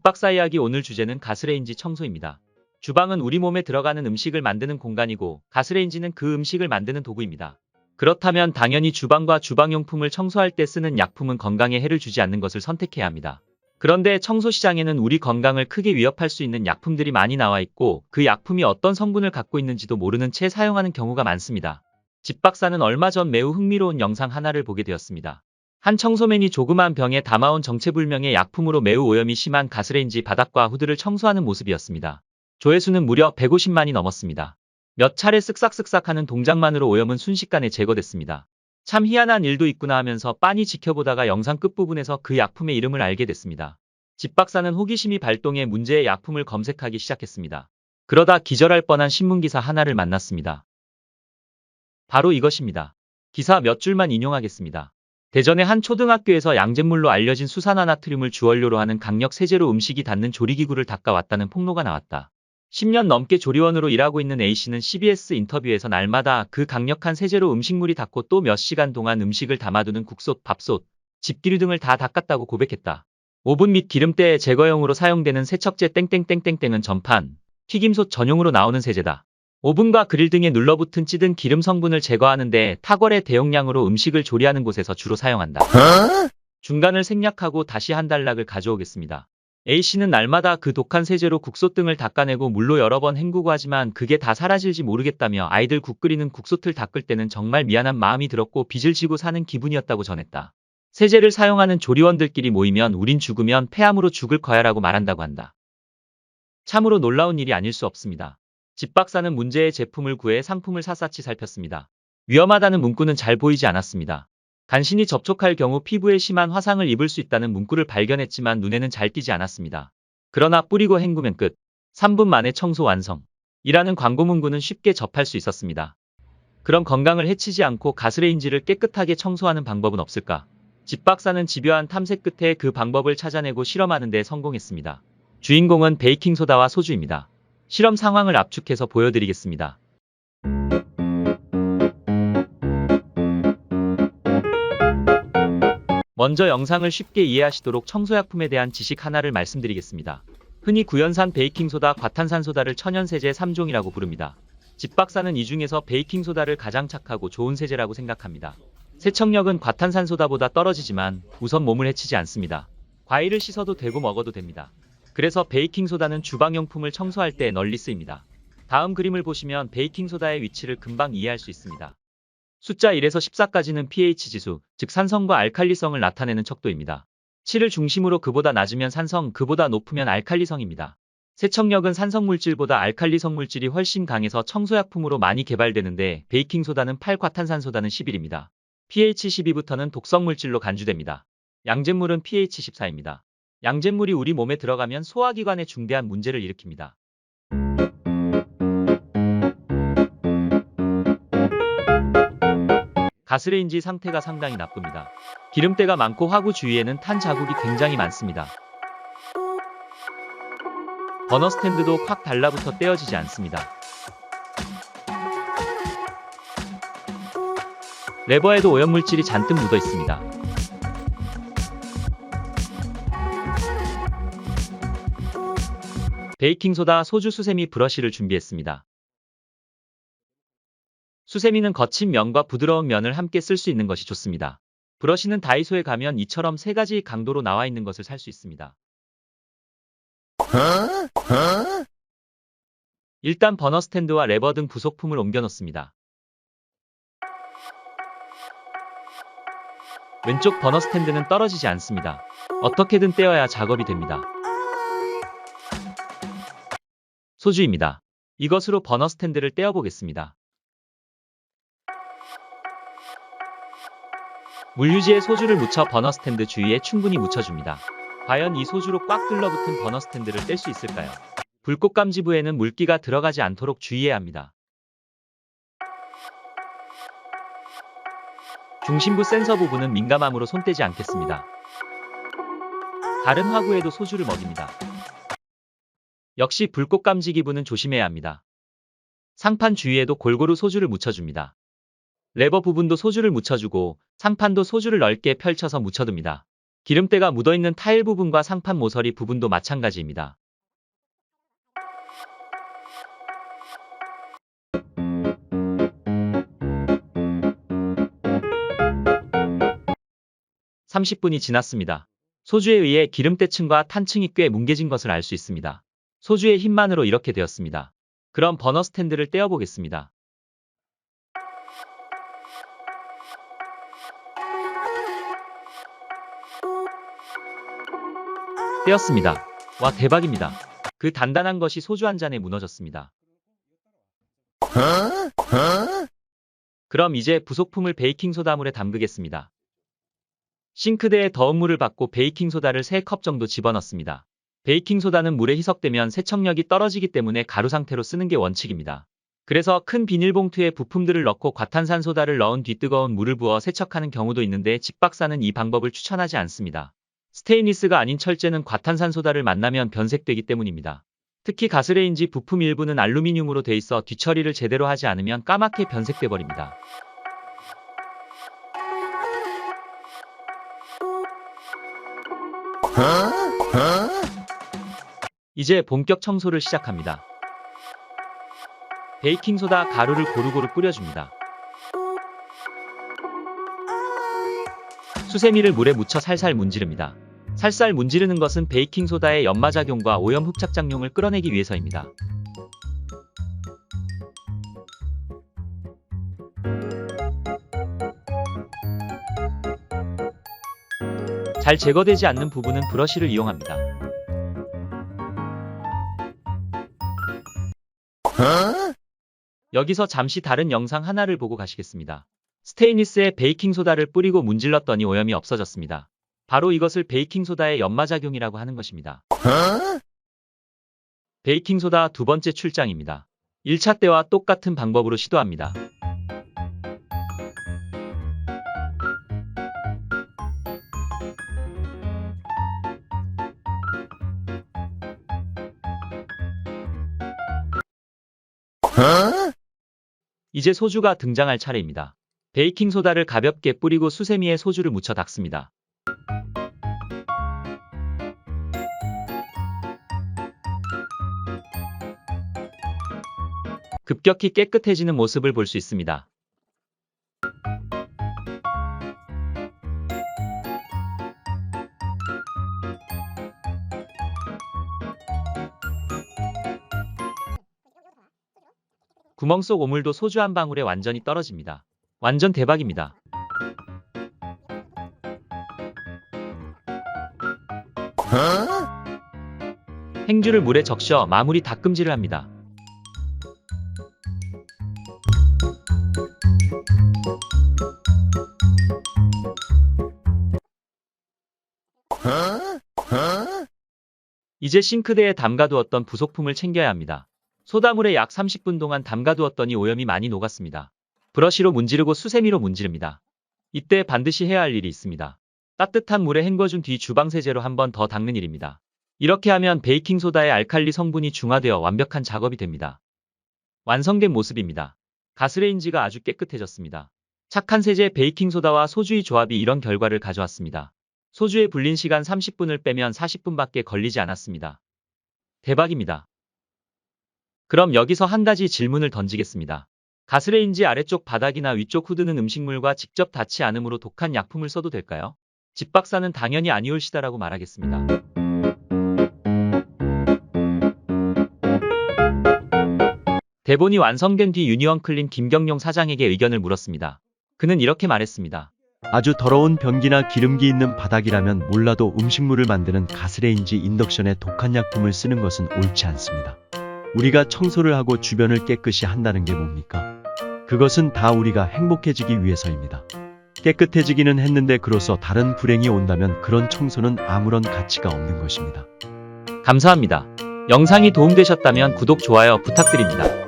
집박사 이야기 오늘 주제는 가스레인지 청소입니다. 주방은 우리 몸에 들어가는 음식을 만드는 공간이고 가스레인지는 그 음식을 만드는 도구입니다. 그렇다면 당연히 주방과 주방용품을 청소할 때 쓰는 약품은 건강에 해를 주지 않는 것을 선택해야 합니다. 그런데 청소 시장에는 우리 건강을 크게 위협할 수 있는 약품들이 많이 나와 있고 그 약품이 어떤 성분을 갖고 있는지도 모르는 채 사용하는 경우가 많습니다. 집박사는 얼마 전 매우 흥미로운 영상 하나를 보게 되었습니다. 한 청소맨이 조그만 병에 담아온 정체불명의 약품으로 매우 오염이 심한 가스레인지 바닥과 후드를 청소하는 모습이었습니다. 조회수는 무려 150만이 넘었습니다. 몇 차례 쓱싹쓱싹 하는 동작만으로 오염은 순식간에 제거됐습니다. 참 희한한 일도 있구나 하면서 빤히 지켜보다가 영상 끝부분에서 그 약품의 이름을 알게 됐습니다. 집박사는 호기심이 발동해 문제의 약품을 검색하기 시작했습니다. 그러다 기절할 뻔한 신문기사 하나를 만났습니다. 바로 이것입니다. 기사 몇 줄만 인용하겠습니다. 대전의 한 초등학교에서 양잿물로 알려진 수산화나트륨을 주원료로 하는 강력 세제로 음식이 닿는 조리기구를 닦아왔다는 폭로가 나왔다. 10년 넘게 조리원으로 일하고 있는 A씨는 CBS 인터뷰에서 날마다 그 강력한 세제로 음식물이 닿고 또 몇 시간 동안 음식을 담아두는 국솥, 밥솥, 집기류 등을 다 닦았다고 고백했다. 오븐 및 기름때 제거용으로 사용되는 세척제 땡땡땡땡땡은 전판, 튀김솥 전용으로 나오는 세제다. 오븐과 그릴 등에 눌러붙은 찌든 기름 성분을 제거하는데 탁월의 대용량으로 음식을 조리하는 곳에서 주로 사용한다. 중간을 생략하고 다시 한 단락을 가져오겠습니다. A씨는 날마다 그 독한 세제로 국솥 등을 닦아내고 물로 여러 번 헹구고 하지만 그게 다 사라질지 모르겠다며 아이들 국 끓이는 국솥을 닦을 때는 정말 미안한 마음이 들었고 빚을 지고 사는 기분이었다고 전했다. 세제를 사용하는 조리원들끼리 모이면 우린 죽으면 폐암으로 죽을 거야라고 말한다고 한다. 참으로 놀라운 일이 아닐 수 없습니다. 집박사는 문제의 제품을 구해 상품을 샅샅이 살폈습니다. 위험하다는 문구는 잘 보이지 않았습니다. 간신히 접촉할 경우 피부에 심한 화상을 입을 수 있다는 문구를 발견했지만 눈에는 잘 띄지 않았습니다. 그러나 뿌리고 헹구면 끝. 3분 만에 청소 완성. 이라는 광고 문구는 쉽게 접할 수 있었습니다. 그럼 건강을 해치지 않고 가스레인지를 깨끗하게 청소하는 방법은 없을까? 집박사는 집요한 탐색 끝에 그 방법을 찾아내고 실험하는 데 성공했습니다. 주인공은 베이킹소다와 소주입니다. 실험 상황을 압축해서 보여드리겠습니다. 먼저 영상을 쉽게 이해하시도록 청소약품에 대한 지식 하나를 말씀드리겠습니다. 흔히 구연산 베이킹소다, 과탄산소다를 천연세제 3종이라고 부릅니다. 집박사는 이 중에서 베이킹소다를 가장 착하고 좋은 세제라고 생각합니다. 세척력은 과탄산소다보다 떨어지지만 우선 몸을 해치지 않습니다. 과일을 씻어도 되고 먹어도 됩니다. 그래서 베이킹소다는 주방용품을 청소할 때 널리 쓰입니다. 다음 그림을 보시면 베이킹소다의 위치를 금방 이해할 수 있습니다. 숫자 1에서 14까지는 pH 지수, 즉 산성과 알칼리성을 나타내는 척도입니다. 7을 중심으로 그보다 낮으면 산성, 그보다 높으면 알칼리성입니다. 세척력은 산성물질보다 알칼리성 물질이 훨씬 강해서 청소약품으로 많이 개발되는데 베이킹소다는 8, 과탄산소다는 11입니다. pH 12부터는 독성물질로 간주됩니다. 양잿물은 pH 14입니다. 양잿물이 우리 몸에 들어가면 소화기관에 중대한 문제를 일으킵니다. 가스레인지 상태가 상당히 나쁩니다. 기름때가 많고 화구 주위에는 탄 자국이 굉장히 많습니다. 버너 스탠드도 콱 달라붙어 떼어지지 않습니다. 레버에도 오염물질이 잔뜩 묻어 있습니다. 베이킹소다, 소주, 수세미, 브러쉬를 준비했습니다. 수세미는 거친 면과 부드러운 면을 함께 쓸 수 있는 것이 좋습니다. 브러쉬는 다이소에 가면 이처럼 3가지 강도로 나와 있는 것을 살 수 있습니다. 일단 버너 스탠드와 레버 등 부속품을 옮겨 놓습니다. 왼쪽 버너 스탠드는 떨어지지 않습니다. 어떻게든 떼어야 작업이 됩니다. 소주입니다. 이것으로 버너 스탠드를 떼어보겠습니다. 물유지에 소주를 묻혀 버너 스탠드 주위에 충분히 묻혀줍니다. 과연 이 소주로 꽉 둘러붙은 버너 스탠드를 뗄 수 있을까요? 불꽃 감지부에는 물기가 들어가지 않도록 주의해야 합니다. 중심부 센서 부분은 민감함으로 손 떼지 않겠습니다. 다른 화구에도 소주를 먹입니다. 역시 불꽃 감지 기부는 조심해야 합니다. 상판 주위에도 골고루 소주를 묻혀줍니다. 레버 부분도 소주를 묻혀주고 상판도 소주를 넓게 펼쳐서 묻혀둡니다. 기름때가 묻어있는 타일 부분과 상판 모서리 부분도 마찬가지입니다. (30분이) 지났습니다. 소주에 의해 기름때층과 탄층이 꽤 뭉개진 것을 알 수 있습니다. 소주의 힘만으로 이렇게 되었습니다. 그럼 버너 스탠드를 떼어보겠습니다. 떼었습니다. 와, 대박입니다. 그 단단한 것이 소주 한 잔에 무너졌습니다. 그럼 이제 부속품을 베이킹소다물에 담그겠습니다. 싱크대에 더운 물을 받고 베이킹소다를 3컵 정도 집어넣습니다. 베이킹소다는 물에 희석되면 세척력이 떨어지기 때문에 가루 상태로 쓰는 게 원칙입니다. 그래서 큰 비닐봉투에 부품들을 넣고 과탄산소다를 넣은 뒤 뜨거운 물을 부어 세척하는 경우도 있는데 집박사는 이 방법을 추천하지 않습니다. 스테인리스가 아닌 철제는 과탄산소다를 만나면 변색되기 때문입니다. 특히 가스레인지 부품 일부는 알루미늄으로 돼 있어 뒤처리를 제대로 하지 않으면 까맣게 변색돼 버립니다. 이제 본격 청소를 시작합니다. 베이킹소다 가루를 고루고루 뿌려줍니다. 수세미를 물에 묻혀 살살 문지릅니다. 살살 문지르는 것은 베이킹소다의 연마작용과 오염 흡착작용을 끌어내기 위해서입니다. 잘 제거되지 않는 부분은 브러쉬를 이용합니다. 여기서 잠시 다른 영상 하나를 보고 가시겠습니다. 스테인리스에 베이킹소다를 뿌리고 문질렀더니 오염이 없어졌습니다. 바로 이것을 베이킹소다의 연마작용이라고 하는 것입니다. 베이킹소다 두 번째 출장입니다. 1차 때와 똑같은 방법으로 시도합니다. 이제 소주가 등장할 차례입니다. 베이킹소다를 가볍게 뿌리고 수세미에 소주를 묻혀 닦습니다. 급격히 깨끗해지는 모습을 볼 수 있습니다. 구멍 속 오물도 소주 한 방울에 완전히 떨어집니다. 완전 대박입니다. 행주를 물에 적셔 마무리 닦음질을 합니다. 이제 싱크대에 담가두었던 부속품을 챙겨야 합니다. 소다물에 약 30분 동안 담가두었더니 오염이 많이 녹았습니다. 브러쉬로 문지르고 수세미로 문지릅니다. 이때 반드시 해야 할 일이 있습니다. 따뜻한 물에 헹궈준 뒤 주방세제로 한 번 더 닦는 일입니다. 이렇게 하면 베이킹소다의 알칼리 성분이 중화되어 완벽한 작업이 됩니다. 완성된 모습입니다. 가스레인지가 아주 깨끗해졌습니다. 착한 세제 베이킹소다와 소주의 조합이 이런 결과를 가져왔습니다. 소주에 불린 시간 30분을 빼면 40분밖에 걸리지 않았습니다. 대박입니다. 그럼 여기서 한 가지 질문을 던지겠습니다. 가스레인지 아래쪽 바닥이나 위쪽 후드는 음식물과 직접 닿지 않으므로 독한 약품을 써도 될까요? 집박사는 당연히 아니올시다라고 말하겠습니다. 대본이 완성된 뒤 유니언클린 김경용 사장에게 의견을 물었습니다. 그는 이렇게 말했습니다. 아주 더러운 변기나 기름기 있는 바닥이라면 몰라도 음식물을 만드는 가스레인지 인덕션에 독한 약품을 쓰는 것은 옳지 않습니다. 우리가 청소를 하고 주변을 깨끗이 한다는 게 뭡니까? 그것은 다 우리가 행복해지기 위해서입니다. 깨끗해지기는 했는데 그로써 다른 불행이 온다면 그런 청소는 아무런 가치가 없는 것입니다. 감사합니다. 영상이 도움되셨다면 구독, 좋아요 부탁드립니다.